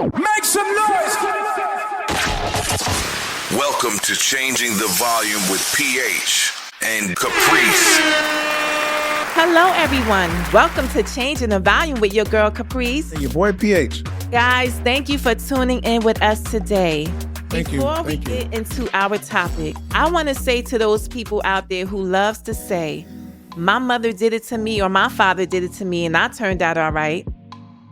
Make some noise! Welcome to Changing the Volume with PH and Caprice. Hello, everyone. Welcome to Changing the Volume with your girl, Caprice. And your boy, PH. Guys, thank you for tuning in with us today. Thank you. Before we get into our topic, I want to say to those people out there who loves to say, my mother did it to me or my father did it to me and I turned out all right.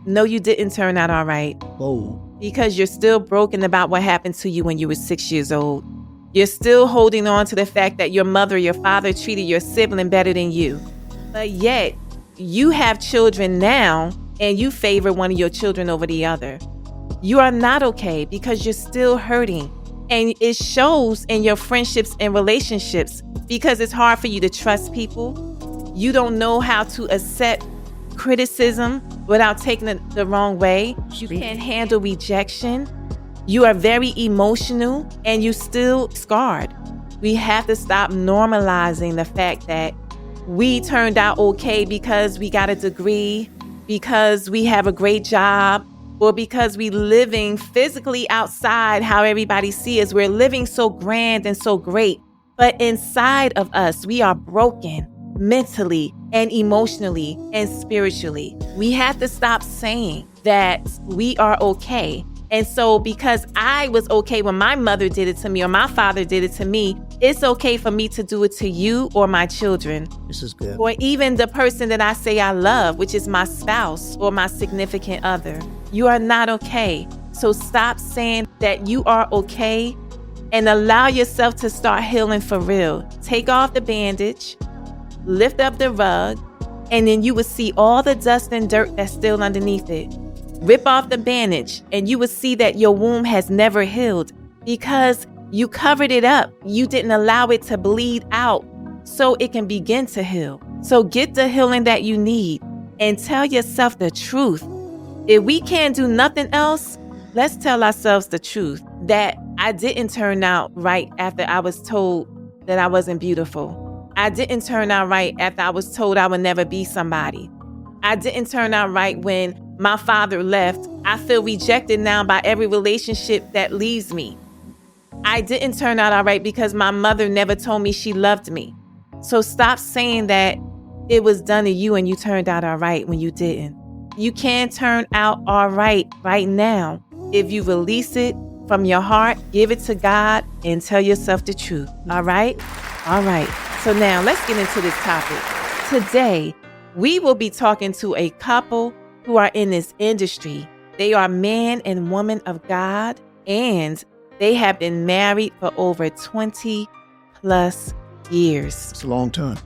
No, you didn't turn out all right. Whoa. Because you're still broken about what happened to you when you were 6 years old. You're still holding on to the fact that your mother or your father treated your sibling better than you. But yet, you have children now and you favor one of your children over the other. You are not okay because you're still hurting. And it shows in your friendships and relationships because it's hard for you to trust people. You don't know how to accept criticism without taking it the wrong way. You can't handle rejection. You are very emotional and you still scarred. We have to stop normalizing the fact that we turned out okay because we got a degree, because we have a great job, or because we living physically outside how everybody sees us. We're living so grand and so great. But inside of us, we are broken mentally and emotionally and spiritually. We have to stop saying that we are okay. And so because I was okay when my mother did it to me or my father did it to me, it's okay for me to do it to you or my children. This is good. Or even the person that I say I love, which is my spouse or my significant other. You are not okay. So stop saying that you are okay and allow yourself to start healing for real. Take off the bandage, lift up the rug, and then you will see all the dust and dirt that's still underneath it. Rip off the bandage and you will see that your womb has never healed because you covered it up. You didn't allow it to bleed out so it can begin to heal. So get the healing that you need and tell yourself the truth. If we can't do nothing else, let's tell ourselves the truth that I didn't turn out right after I was told that I wasn't beautiful. I didn't turn out right after I was told I would never be somebody. I didn't turn out right when my father left. I feel rejected now by every relationship that leaves me. I didn't turn out all right because my mother never told me she loved me. So stop saying that it was done to you and you turned out all right when you didn't. You can turn out all right now if you release it from your heart, give it to God, and tell yourself the truth. All right? All right. So now let's get into this topic. Today, we will be talking to a couple who are in this industry. They are man and woman of God, and they have been married for over 20 plus years. It's a long time.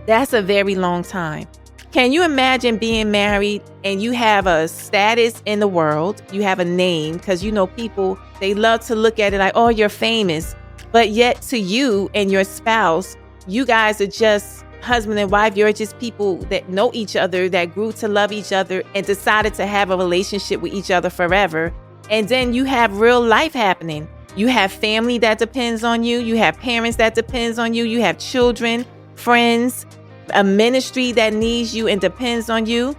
That's a very long time. Can you imagine being married and you have a status in the world? You have a name, because you know people, they love to look at it like, oh, you're famous. But yet to you and your spouse, you guys are just husband and wife. You're just people that know each other, that grew to love each other and decided to have a relationship with each other forever. And then you have real life happening. You have family that depends on you. You have parents that depends on you. You have children, friends, a ministry that needs you and depends on you.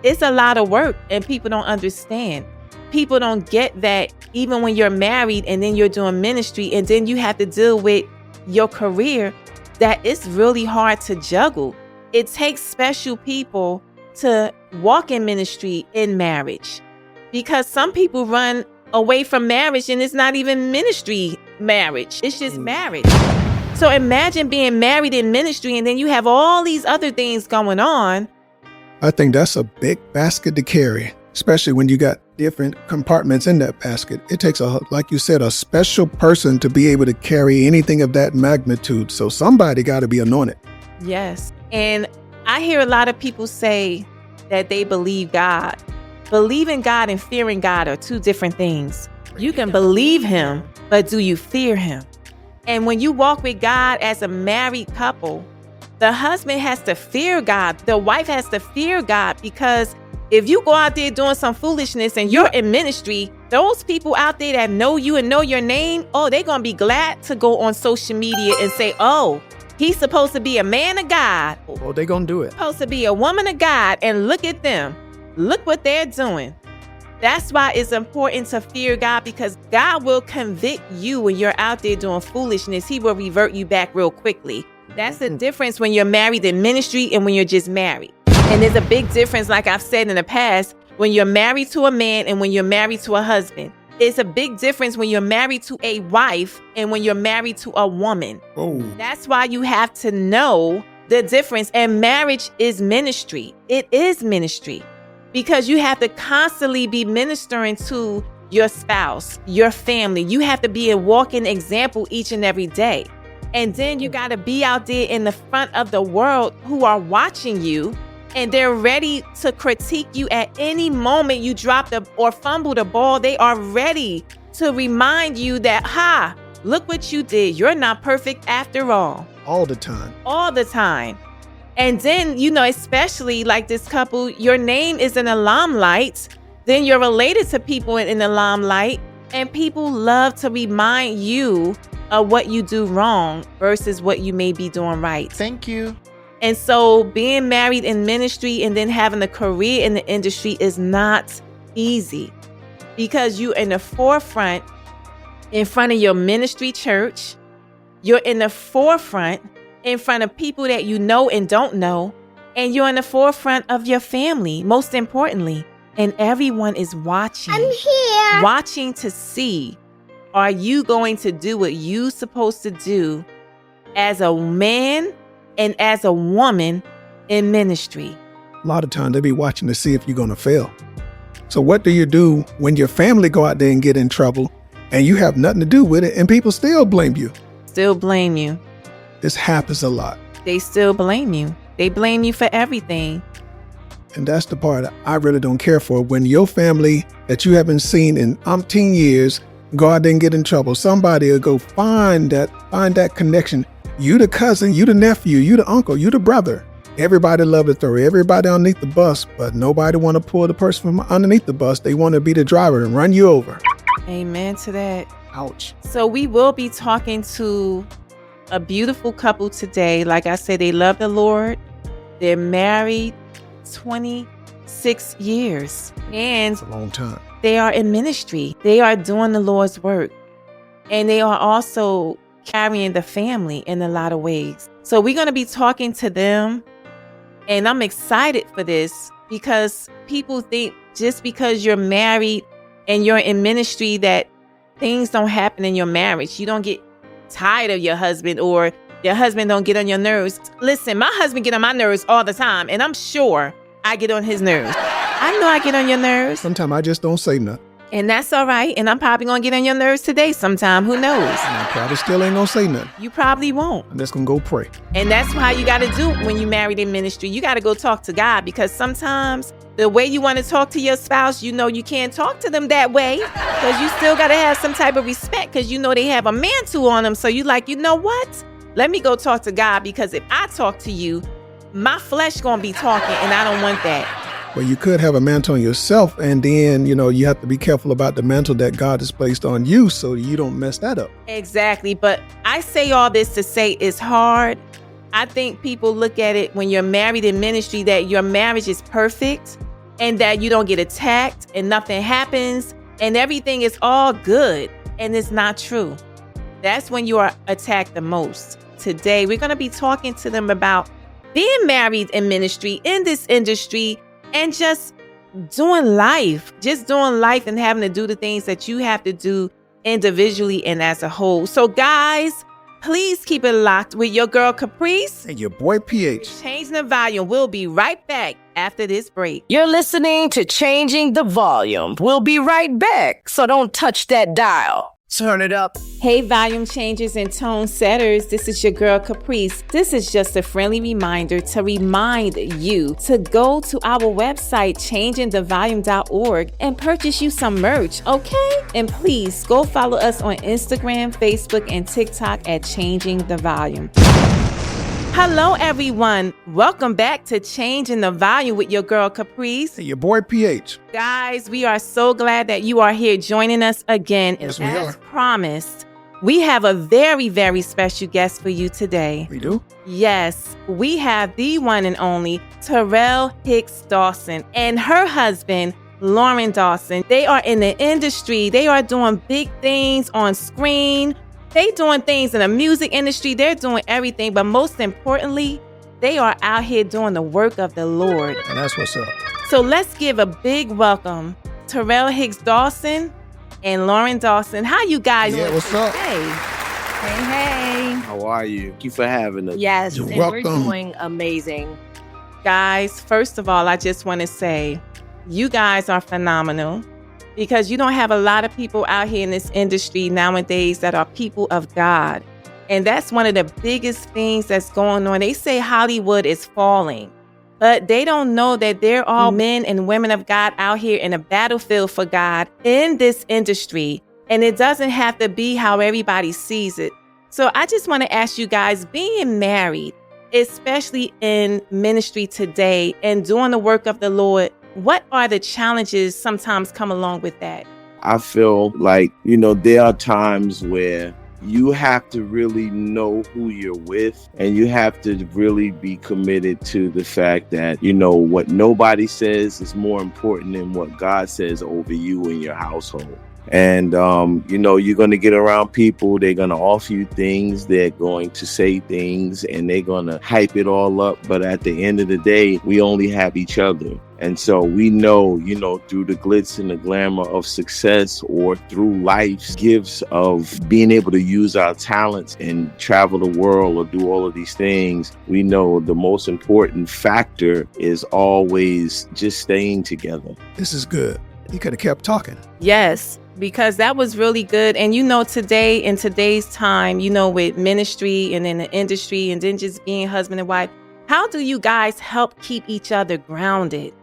It's a lot of work and people don't understand. People don't get that even when you're married and then you're doing ministry and then you have to deal with your career, that it's really hard to juggle. It takes special people to walk in ministry in marriage because some people run away from marriage and it's not even ministry marriage. It's just marriage. So imagine being married in ministry and then you have all these other things going on. I think that's a big basket to carry, especially when you got different compartments in that basket. It takes, like you said, a special person to be able to carry anything of that magnitude. So somebody got to be anointed. Yes. And I hear a lot of people say that they believe God. Believing God and fearing God are two different things. You can believe him, but do you fear him? And when you walk with God as a married couple, the husband has to fear God. The wife has to fear God, because if you go out there doing some foolishness and you're in ministry, those people out there that know you and know your name, oh, they're going to be glad to go on social media and say, oh, he's supposed to be a man of God. Oh, they're going to do it. Supposed to be a woman of God. And look at them. Look what they're doing. That's why it's important to fear God, because God will convict you when you're out there doing foolishness. He will revert you back real quickly. That's the difference when you're married in ministry and when you're just married. And there's a big difference, like I've said in the past, when you're married to a man and when you're married to a husband. It's a big difference when you're married to a wife and when you're married to a woman. Oh. That's why you have to know the difference. And marriage is ministry. It is ministry because you have to constantly be ministering to your spouse, your family. You have to be a walking example each and every day. And then you got to be out there in the front of the world who are watching you, and they're ready to critique you at any moment you drop or fumble the ball. They are ready to remind you that, look what you did. You're not perfect after all. All the time. All the time. And then, especially like this couple, your name is in the limelight. Then you're related to people in the limelight, and people love to remind you of what you do wrong versus what you may be doing right. Thank you. And so being married in ministry and then having a career in the industry is not easy, because you're in the forefront in front of your ministry church. You're in the forefront in front of people that you know and don't know. And you're in the forefront of your family, most importantly. And everyone is watching. I'm here. Watching to see, are you going to do what you're supposed to do as a man and as a woman in ministry? A lot of times they be watching to see if you're going to fail. So what do you do when your family go out there and get in trouble and you have nothing to do with it and people still blame you? Still blame you. This happens a lot. They still blame you. They blame you for everything. And that's the part I really don't care for. When your family that you haven't seen in umpteen years go out there and get in trouble, somebody will go find that connection. You the cousin, you the nephew, you the uncle, you the brother. Everybody love to throw everybody underneath the bus, but nobody want to pull the person from underneath the bus. They want to be the driver and run you over. Amen to that. Ouch. So we will be talking to a beautiful couple today. Like I said, they love the Lord. They're married 26 years. And It's a long time. they are in ministry. They are doing the Lord's work. And they are also carrying the family in a lot of ways. So we're going to be talking to them. And I'm excited for this because people think just because you're married and you're in ministry that things don't happen in your marriage. You don't get tired of your husband, or your husband don't get on your nerves. Listen, my husband get on my nerves all the time, and I'm sure I get on his nerves. I know I get on your nerves. Sometimes I just don't say nothing. And that's all right. And I'm probably going to get on your nerves today sometime. Who knows? And I probably still ain't gonna say nothing. You probably won't. I'm just gonna go pray. And that's how you got to do when you married in ministry. You got to go talk to God, because sometimes the way you want to talk to your spouse, you can't talk to them that way, because you still got to have some type of respect, because they have a mantle on them. So you like, you know what? Let me go talk to God, because if I talk to you, my flesh going to be talking, and I don't want that. Well, you could have a mantle on yourself, and then, you have to be careful about the mantle that God has placed on you so you don't mess that up. Exactly. But I say all this to say it's hard. I think people look at it when you're married in ministry that your marriage is perfect and that you don't get attacked and nothing happens and everything is all good. And it's not true. That's when you are attacked the most. Today, we're going to be talking to them about being married in ministry in this industry and just doing life and having to do the things that you have to do individually and as a whole. So guys, please keep it locked with your girl Caprice And your boy PH. Changing the Volume. We'll be right back after this break. You're listening to Changing the Volume. We'll be right back, so don't touch that dial. Turn it up. Hey, volume changers and tone setters. This is your girl Caprice. This is just a friendly reminder to remind you to go to our website, changingthevolume.org, and purchase you some merch, okay? And please go follow us on Instagram, Facebook, and TikTok at Changing the Volume. Hello, everyone. Welcome back to Changing the Volume with your girl Caprice. And your boy PH. Guys, we are so glad that you are here joining us again. Yes, we As are. promised, we have a very, very special guest for you today. We do? Yes, we have the one and only Taral Hicks Dawson and her husband, Loren Dawson. They are in the industry. They are doing big things on screen. They doing things in the music industry. They're doing everything. But most importantly, they are out here doing the work of the Lord. And that's what's up. So let's give a big welcome to Taral Hicks Dawson and Loren Dawson. How you guys doing? Yeah, what's up? Hey. How are you? Thank you for having us. Yes, You're and welcome. we're doing amazing. Guys, first of all, I just want to say you guys are phenomenal because you don't have a lot of people out here in this industry nowadays that are people of God. And that's one of the biggest things that's going on. They say Hollywood is falling, but they don't know that they're all men and women of God out here in a battlefield for God in this industry. And it doesn't have to be how everybody sees it. So I just want to ask you guys, being married, especially in ministry today and doing the work of the Lord, what are the challenges sometimes come along with that? I feel like, there are times where you have to really know who you're with, and you have to really be committed to the fact that, what nobody says is more important than what God says over you and your household. And, you're going to get around people. They're going to offer you things. They're going to say things and they're going to hype it all up. But at the end of the day, we only have each other. And so we know, through the glitz and the glamour of success or through life's gifts of being able to use our talents and travel the world or do all of these things, we know the most important factor is always just staying together. This is good. You could have kept talking. Yes, because that was really good. And today, in today's time, with ministry and in the industry and then just being husband and wife, how do you guys help keep each other grounded?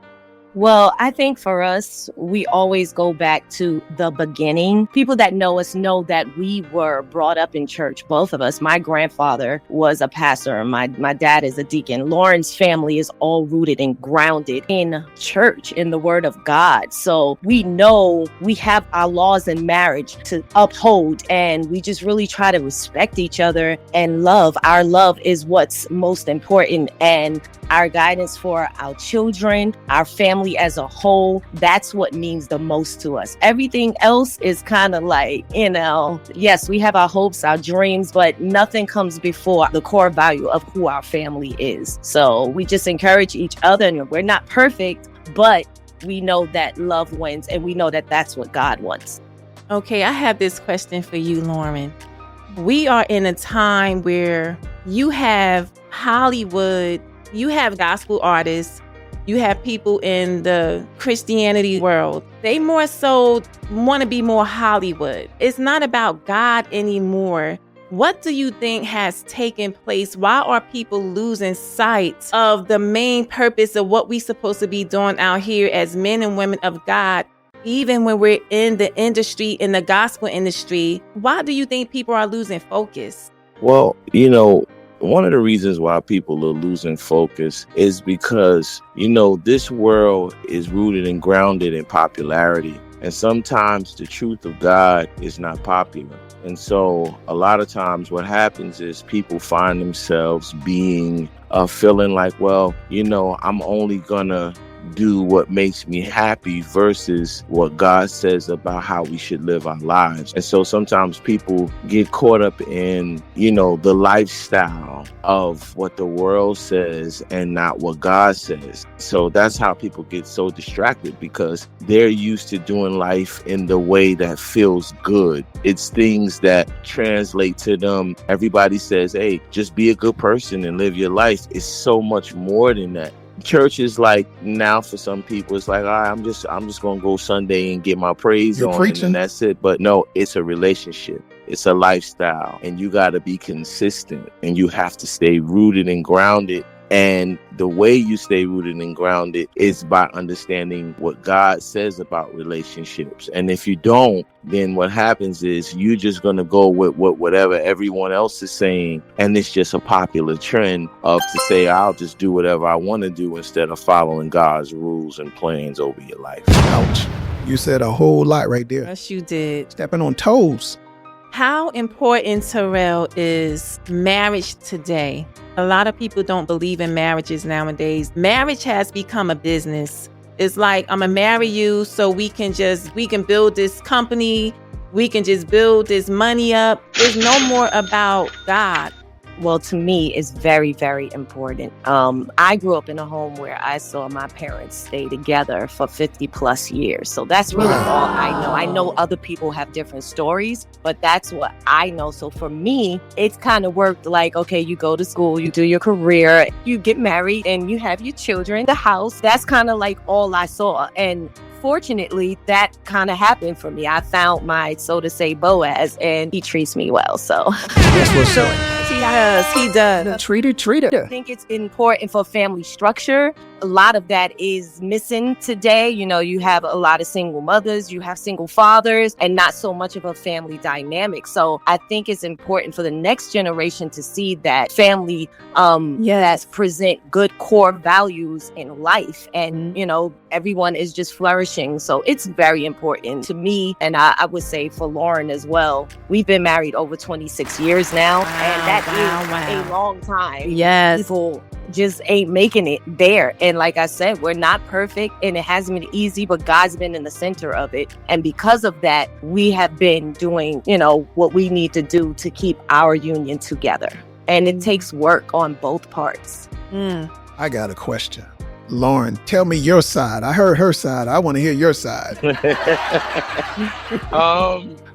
Well, I think for us, we always go back to the beginning. People that know us know that we were brought up in church, both of us. My grandfather was a pastor. My dad is a deacon. Lauren's family is all rooted and grounded in church, in the word of God. So we know we have our laws in marriage to uphold, and we just really try to respect each other and love. Our love is what's most important, and our guidance for our children, our family as a whole, that's what means the most to us. Everything else is kind of like, yes, we have our hopes, our dreams, but nothing comes before the core value of who our family is. So we just encourage each other, and we're not perfect, but we know that love wins, and we know that that's what God wants. Okay, I have this question for you, Loren. We are in a time where you have Hollywood, you have gospel artists, you have people in the Christianity world. They more so want to be more Hollywood. It's not about God anymore. What do you think has taken place? Why are people losing sight of the main purpose of what we're supposed to be doing out here as men and women of God, even when we're in the industry, in the gospel industry? Why do you think people are losing focus? Well, one of the reasons why people are losing focus is because, this world is rooted and grounded in popularity. And sometimes the truth of God is not popular. And so a lot of times what happens is people find themselves being feeling like, well, I'm only gonna do what makes me happy versus what God says about how we should live our lives. And so sometimes people get caught up in, the lifestyle of what the world says and not what God says. So that's how people get so distracted, because they're used to doing life in the way that feels good. It's things that translate to them. Everybody says, hey, just be a good person and live your life. It's so much more than that. Church is like, now for some people it's like, all right, I'm just gonna go Sunday and get my praise You're on preaching. and that's it. But no, it's a relationship, it's a lifestyle, and you got to be consistent, and you have to stay rooted and grounded. And the way you stay rooted and grounded is by understanding what God says about relationships. And if you don't, then what happens is you're just going to go with whatever everyone else is saying. And it's just a popular trend of to say, I'll just do whatever I want to do instead of following God's rules and plans over your life. Ouch. You said a whole lot right there. Yes, you did. Stepping on toes. How important, Taral, is marriage today? A lot of people don't believe in marriages nowadays. Marriage has become a business. It's like, I'm gonna marry you so we can build this company. We can just build this money up. It's no more about God. Well, to me, it's very, very important. I grew up in a home where I saw my parents stay together for 50 plus years. So that's really all I know. I know other people have different stories, but that's what I know. So for me, it's kind of worked like, okay, you go to school, you do your career, you get married, and you have your children, the house. That's kind of like all I saw. And fortunately, that kind of happened for me. I found my, so to say, Boaz, and he treats me well. So That's what's up. He does. Treat her. I think it's important for family structure. A lot of that is missing today. You know, you have a lot of single mothers, you have single fathers, and not so much of a family dynamic. So I think it's important for the next generation to see that family that present good core values in life. And, you know, everyone is just flourishing. So it's very important to me. And I would say for Loren as well. We've been married over 26 years now. Wow, and that is a long time. Yes. People just ain't making it there. And like I said, we're not perfect and it hasn't been easy, but God's been in the center of it. And because of that, we have been doing, you know, what we need to do to keep our union together. And it takes work on both parts. I got a question. Loren, tell me your side. I heard her side. I want to hear your side.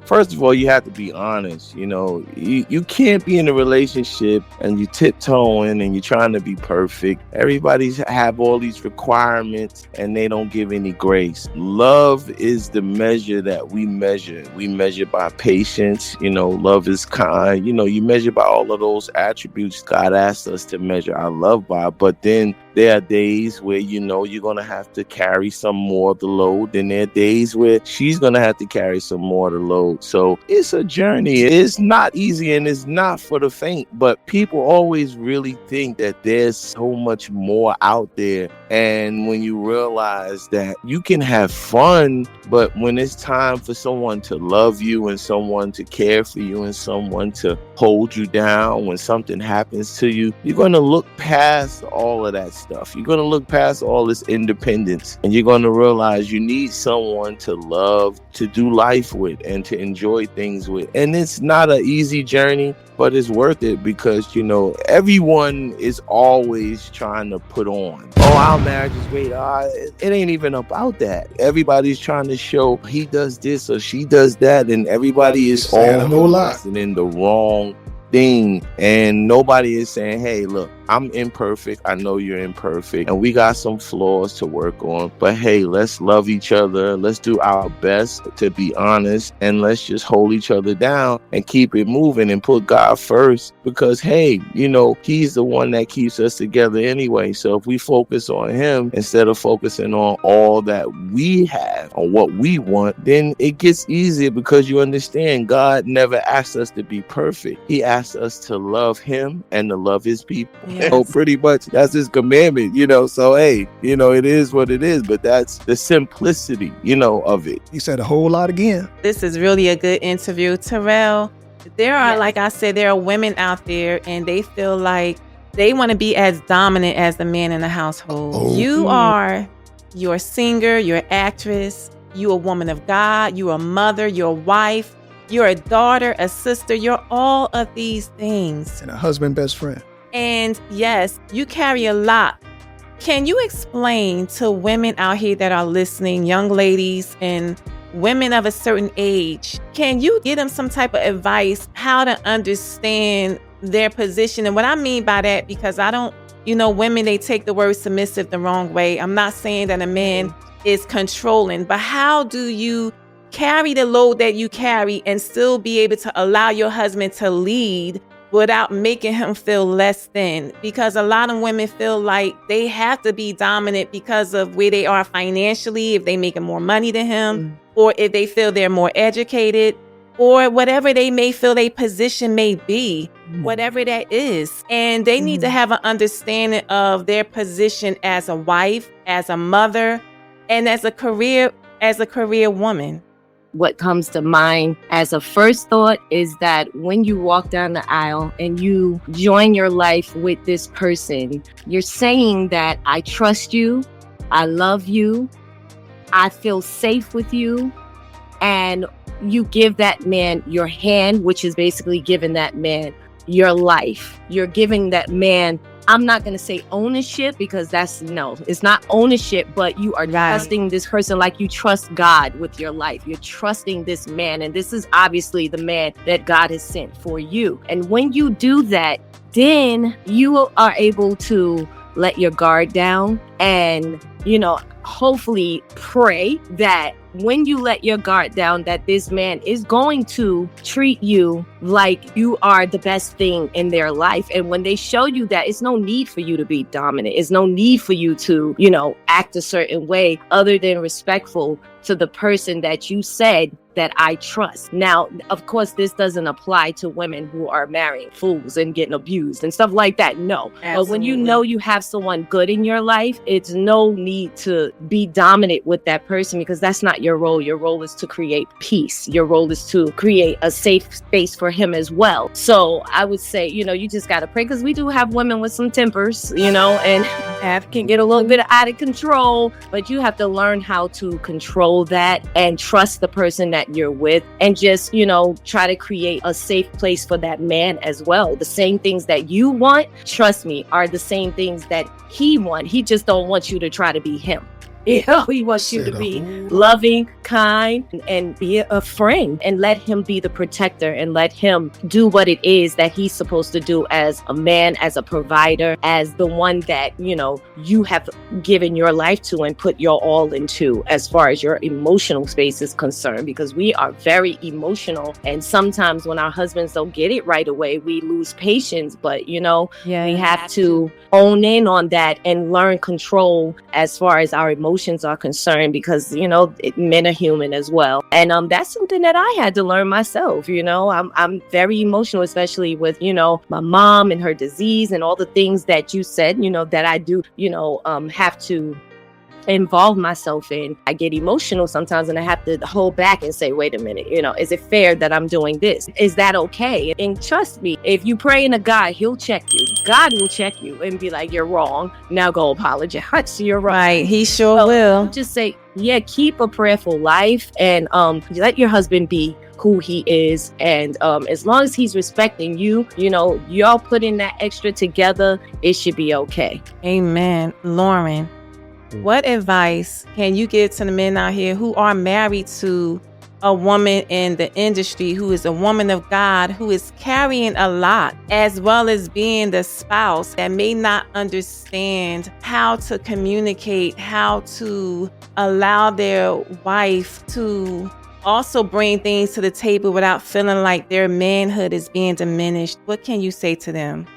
First of all, you have to be honest. You know, you can't be in a relationship and you tiptoeing and you're trying to be perfect. Everybody's have all these requirements and they don't give any grace. Love is the measure that we measure. We measure by patience. You know, love is kind. You know, you measure by all of those attributes God asked us to measure our love by. But then there are days where, you know, you're going to have to carry some more of the load. Then there are days where she's going to have to carry some more of the load. So it's a journey. It's not easy and it's not for the faint. But people always really think that there's so much more out there. And when you realize that you can have fun, but when it's time for someone to love you and someone to care for you and someone to hold you down when something happens to you, you're going to look past all of that stuff. You're going to look past all this independence and you're going to realize you need someone to love, to do life with, and to enjoy things with. And it's not an easy journey, but it's worth it because, you know, everyone is always trying to put on, oh, our marriage is great. It ain't even about that. Everybody's trying to show he does this or she does that, and everybody is all a whole lot in the wrong thing. And nobody is saying, hey, look, I'm imperfect. I know you're imperfect. And we got some flaws to work on. But hey, let's love each other. Let's do our best to be honest. And let's just hold each other down and keep it moving and put God first. Because, hey, you know, he's the one that keeps us together anyway. So if we focus on him instead of focusing on all that we have or what we want, then it gets easier because you understand God never asked us to be perfect. He asked us to love him and to love his people. Yes. So pretty much that's his commandment, you know. So, hey, you know, it is what it is, but that's the simplicity, you know, of it. He said a whole lot again. This is really a good interview. Terrell, there are, like I said, there are women out there and they feel like they want to be as dominant as the man in the household. Oh. You're a singer, you're an actress, you're a woman of God, you're a mother, you're a wife, you're a daughter, a sister, you're all of these things. And a husband, best friend. And yes, you carry a lot. Can you explain to women out here that are listening, young ladies and women of a certain age, can you give them some type of advice how to understand their position? And what I mean by that, because I don't, you know, women, they take the word submissive the wrong way. I'm not saying that a man is controlling, but how do you carry the load that you carry and still be able to allow your husband to lead without making him feel less than? Because a lot of women feel like they have to be dominant because of where they are financially, if they making more money than him, or if they feel they're more educated, or whatever they may feel their position may be, whatever that is. And they need to have an understanding of their position as a wife, as a mother, and as a career woman. What comes to mind as a first thought is that when you walk down the aisle and you join your life with this person, you're saying that I trust you, I love you, I feel safe with you. And you give that man your hand, which is basically giving that man your life. You're giving that man, I'm not going to say ownership, because it's not ownership, but you are trusting this person like you trust God with your life. You're trusting this man. And this is obviously the man that God has sent for you. And when you do that, then you are able to let your guard down and, hopefully pray that when you let your guard down, that this man is going to treat you like you are the best thing in their life. And when they show you that, it's no need for you to be dominant. It's no need for you to, act a certain way other than respectful to the person that you said that I trust. Now, of course, this doesn't apply to women who are marrying fools and getting abused and stuff like that. No. Absolutely. But when you know you have someone good in your life, it's no need to be dominant with that person, because that's not your role. Your role is to create peace. Your role is to create a safe space for him as well. So I would say, you just got to pray, because we do have women with some tempers, and can get a little bit out of control, but you have to learn how to control that and trust the person that you're with, and just, try to create a safe place for that man as well. The same things that you want, trust me, are the same things that he wants. He just don't want you to try to be him. He wants you to be loving, kind, and be a friend, and let him be the protector, and let him do what it is that he's supposed to do as a man, as a provider, as the one that, you have given your life to and put your all into, as far as your emotional space is concerned, because we are very emotional. And sometimes when our husbands don't get it right away, we lose patience. But, we have to own in on that and learn control as far as our emotions are concerned, because men are human as well. And that's something that I had to learn myself. I'm very emotional, especially with my mom and her disease and all the things that you said, that I do have to involve myself in. I get emotional sometimes, and I have to hold back and say, wait a minute, is it fair that I'm doing this? Is that okay? And trust me, if you pray to God, he'll check you. God will check you and be like, you're wrong. Now go apologize. You're right. He sure will. Just say, keep a prayerful life, and let your husband be who he is. And as long as he's respecting you, y'all putting that extra together, it should be okay. Amen. Loren, what advice can you give to the men out here who are married to a woman in the industry, who is a woman of God, who is carrying a lot, as well as being the spouse that may not understand how to communicate, how to allow their wife to also bring things to the table without feeling like their manhood is being diminished? What can you say to them?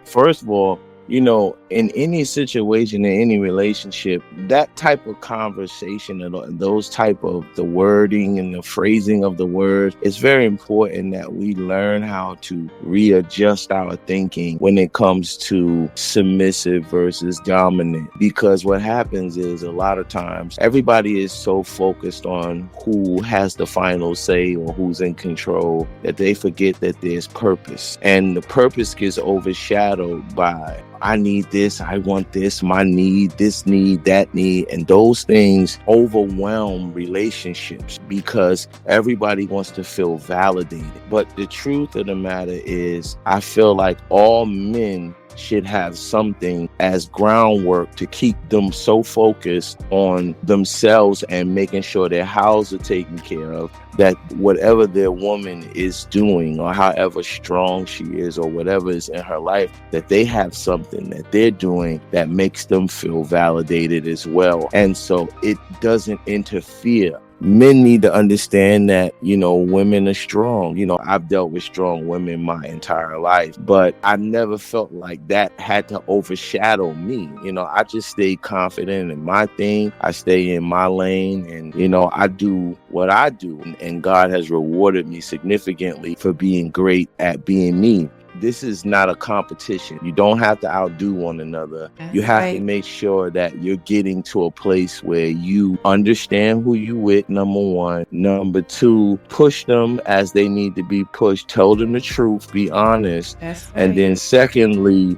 First of all, in any situation, in any relationship, that type of conversation and those type of the wording and the phrasing of the words, it's very important that we learn how to readjust our thinking when it comes to submissive versus dominant. Because what happens is, a lot of times everybody is so focused on who has the final say or who's in control that they forget that there's purpose. And the purpose gets overshadowed by, I need this, I want this, my need, this need, that need. And those things overwhelm relationships because everybody wants to feel validated. But the truth of the matter is, I feel like all men should have something as groundwork to keep them so focused on themselves and making sure their house are taken care of, that whatever their woman is doing, or however strong she is, or whatever is in her life, that they have something that they're doing that makes them feel validated as well. And so it doesn't interfere. Men need to understand that, women are strong. I've dealt with strong women my entire life, but I never felt like that had to overshadow me. I just stay confident in my thing. I stay in my lane, and, I do what I do. And God has rewarded me significantly for being great at being me. this is not a competition. You don't have to outdo one another. You have to make sure that you're getting to a place where you understand who you with, number one. Number two, push them as they need to be pushed. Tell them the truth. Be honest. And then secondly,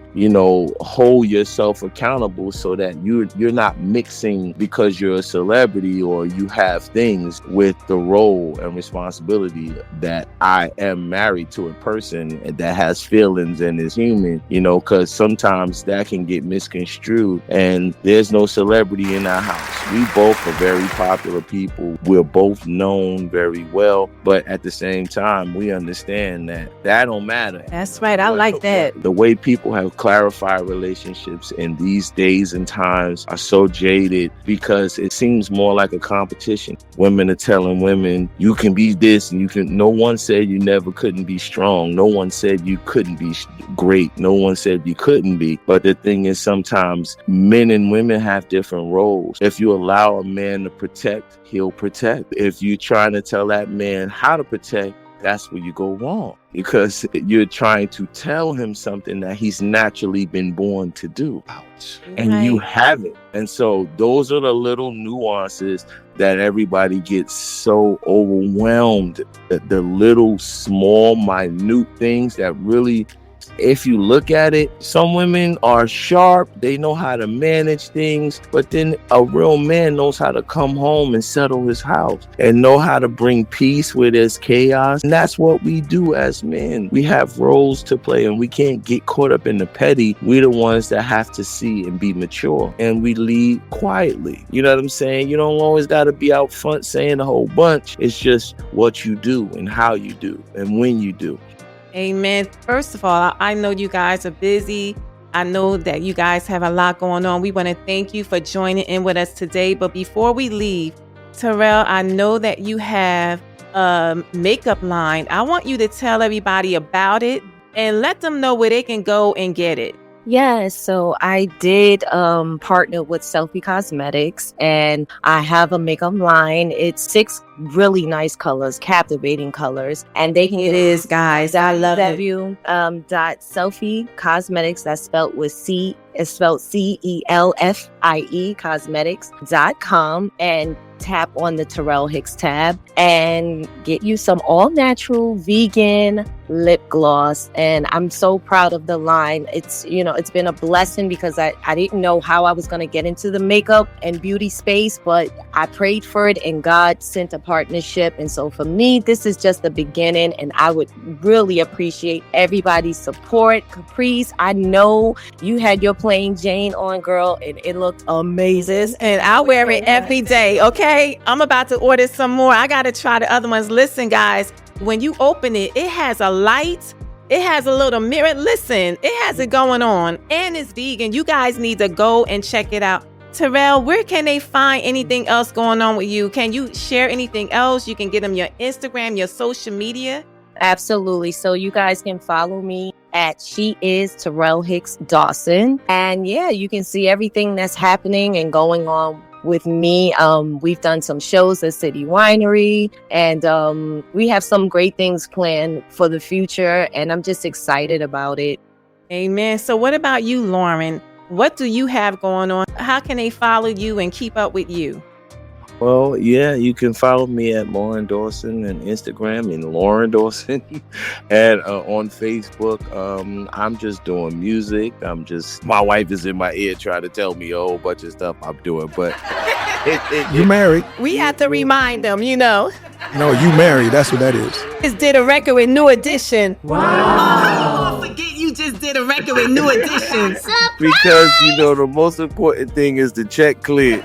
hold yourself accountable so that you're not mixing because you're a celebrity or you have things with the role and responsibility that I am married to a person that has feelings and is human, because sometimes that can get misconstrued, and there's no celebrity in our house. We both are very popular people. We're both known very well, but at the same time, we understand that don't matter. That's right. I like that. The way people have clarified relationships in these days and times are so jaded because it seems more like a competition. Women are telling women, you can be this and you can. No one said you never couldn't be strong. No one said you couldn't be great. No one said you couldn't be. But the thing is, sometimes men and women have different roles. If you allow a man to protect, he'll protect. If you're trying to tell that man how to protect, that's where you go wrong, because you're trying to tell him something that he's naturally been born to do. Ouch. And you haven't. And so those are the little nuances that everybody gets so overwhelmed. The little, small, minute things that really, if you look at it, some women are sharp. They know how to manage things. But then a real man knows how to come home and settle his house and know how to bring peace where there's chaos. And that's what we do as men. We have roles to play and we can't get caught up in the petty. We're the ones that have to see and be mature, and we lead quietly. You know what I'm saying? You don't always got to be out front saying a whole bunch. It's just what you do and how you do and when you do. Amen. First of all, I know you guys are busy. I know that you guys have a lot going on. We want to thank you for joining in with us today. But before we leave, Taral, I know that you have a makeup line. I want you to tell everybody about it and let them know where they can go and get it. Yeah, so I did partner with Selfie Cosmetics, and I have a makeup line. It's 6 really nice colors, captivating colors, and they can. It is, guys. I love it. Selfie Cosmetics. That's spelled with C. It's spelled CELFIE Cosmetics.com, and tap on the Taral Hicks tab and get you some all natural vegan lip gloss. And I'm so proud of the line. It's been a blessing because I didn't know how I was going to get into the makeup and beauty space, but I prayed for it and God sent a partnership. And so for me, this is just the beginning, and I would really appreciate everybody's support. Caprice, I know you had your plain Jane on, girl, and it looked amazing. And I wear it every day. Okay. I'm about to order some more. I got to try the other ones. Listen, guys, when you open it, it has a light. It has a little mirror. Listen, it has it going on, and it's vegan. You guys need to go and check it out. Taral, where can they find anything else going on with you? Can you share anything else? You can get them your Instagram, your social media. Absolutely. So you guys can follow me at She Is Taral Hicks Dawson. And yeah, you can see everything that's happening and going on with me. We've done some shows at City Winery, and we have some great things planned for the future, and I'm just excited about it. Amen. So what about you, Loren? What do you have going on? How can they follow you and keep up with you? Well, yeah, you can follow me at Loren Dawson on Instagram and Loren Dawson and on Facebook. I'm just doing music. My wife is in my ear trying to tell me a whole bunch of stuff I'm doing, but you married. We have to remind them, No, you married. That's what that is. Just did a record with New Edition. Wow. Oh, forget you just did a record with New Edition. Because, the most important thing is the check cleared.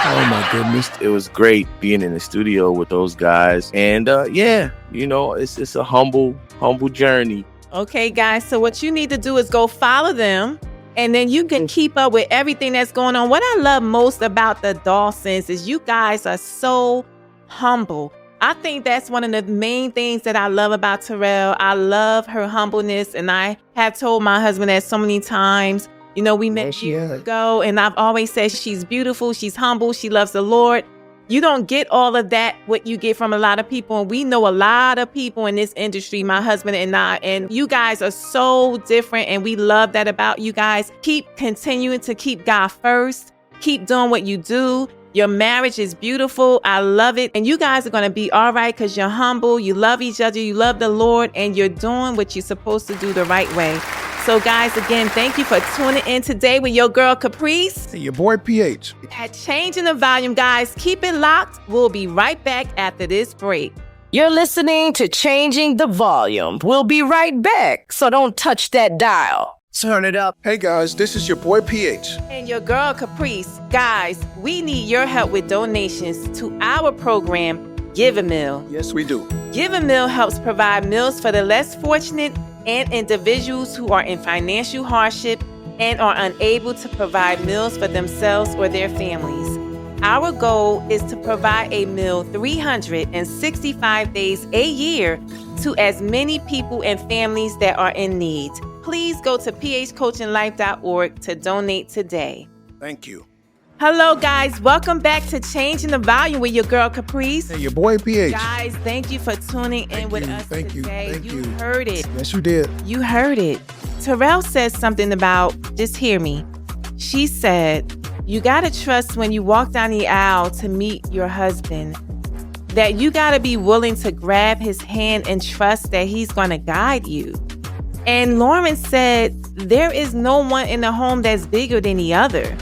Oh my goodness. It was great being in the studio with those guys. And it's a humble journey. Okay, guys. So what you need to do is go follow them, and then you can keep up with everything that's going on. What I love most about the Dawsons is you guys are so humble. I think that's one of the main things that I love about Taral. I love her humbleness, and I have told my husband that so many times. We met years ago, and I've always said she's beautiful, she's humble, she loves the Lord. You don't get all of that, what you get from a lot of people. And we know a lot of people in this industry, my husband and I, and you guys are so different. And we love that about you guys. Keep continuing to keep God first. Keep doing what you do. Your marriage is beautiful. I love it. And you guys are going to be all right because you're humble. You love each other. You love the Lord. And you're doing what you're supposed to do the right way. So guys, again, thank you for tuning in today with your girl Caprice. And your boy PH. At Changing the Volume, guys, keep it locked. We'll be right back after this break. You're listening to Changing the Volume. We'll be right back, so don't touch that dial. Turn it up. Hey guys, this is your boy PH. And your girl Caprice. Guys, we need your help with donations to our program, Give a Meal. Yes, we do. Give a Meal helps provide meals for the less fortunate and individuals who are in financial hardship and are unable to provide meals for themselves or their families. Our goal is to provide a meal 365 days a year to as many people and families that are in need. Please go to phcoachinglife.org to donate today. Thank you. Hello, guys. Welcome back to Changing the Volume with your girl Caprice. And your boy PH. Guys, thank you for tuning in with us today. You heard it. Yes, you did. You heard it. Taral said something about, just hear me. She said, you got to trust when you walk down the aisle to meet your husband, that you got to be willing to grab his hand and trust that he's going to guide you. And Loren said, there is no one in the home that's bigger than the other.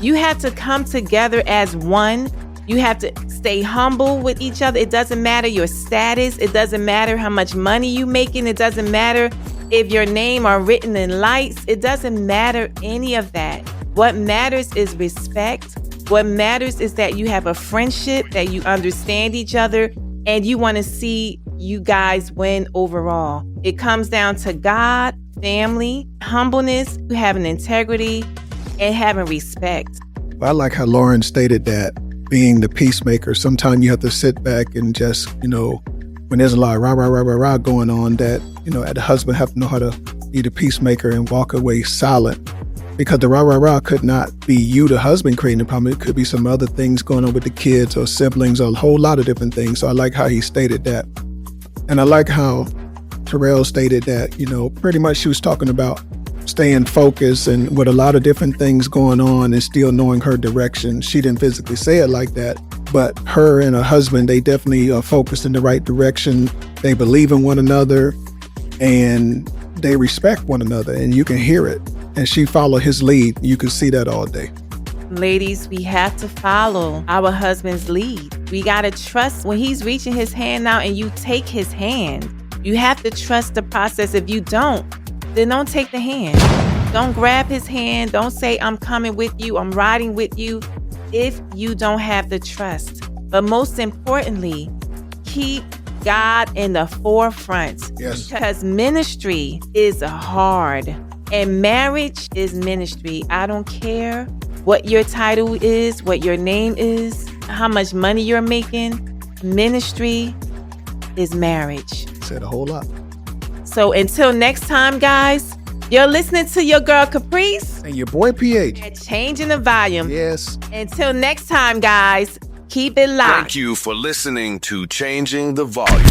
You have to come together as one. You have to stay humble with each other. It doesn't matter your status. It doesn't matter how much money you making. It doesn't matter if your name are written in lights. It doesn't matter any of that. What matters is respect. What matters is that you have a friendship, that you understand each other, and you want to see you guys win overall. It comes down to God, family, humbleness, having integrity, and having respect. Well, I like how Loren stated that being the peacemaker, sometimes you have to sit back and just, when there's a lot of rah going on, that, the husband have to know how to be the peacemaker and walk away silent. Because the rah could not be you, the husband, creating the problem. It could be some other things going on with the kids or siblings or a whole lot of different things. So I like how he stated that. And I like how Taral stated that, pretty much she was talking about staying focused and with a lot of different things going on and still knowing her direction. She didn't physically say it like that, but her and her husband, they definitely are focused in the right direction. They believe in one another and they respect one another, and you can hear it. And she followed his lead. You can see that all day. Ladies, we have to follow our husband's lead. We got to trust when he's reaching his hand out and you take his hand. You have to trust the process. If you don't, then don't take the hand. Don't grab his hand. Don't say, I'm coming with you. I'm riding with you. If you don't have the trust. But most importantly, keep God in the forefront. Yes. Because ministry is hard. And marriage is ministry. I don't care what your title is, what your name is, how much money you're making. Ministry is marriage. Said a whole lot. So until next time, guys, you're listening to your girl Caprice. And your boy PH. And Changing the Volume. Yes. Until next time, guys, keep it locked. Thank you for listening to Changing the Volume.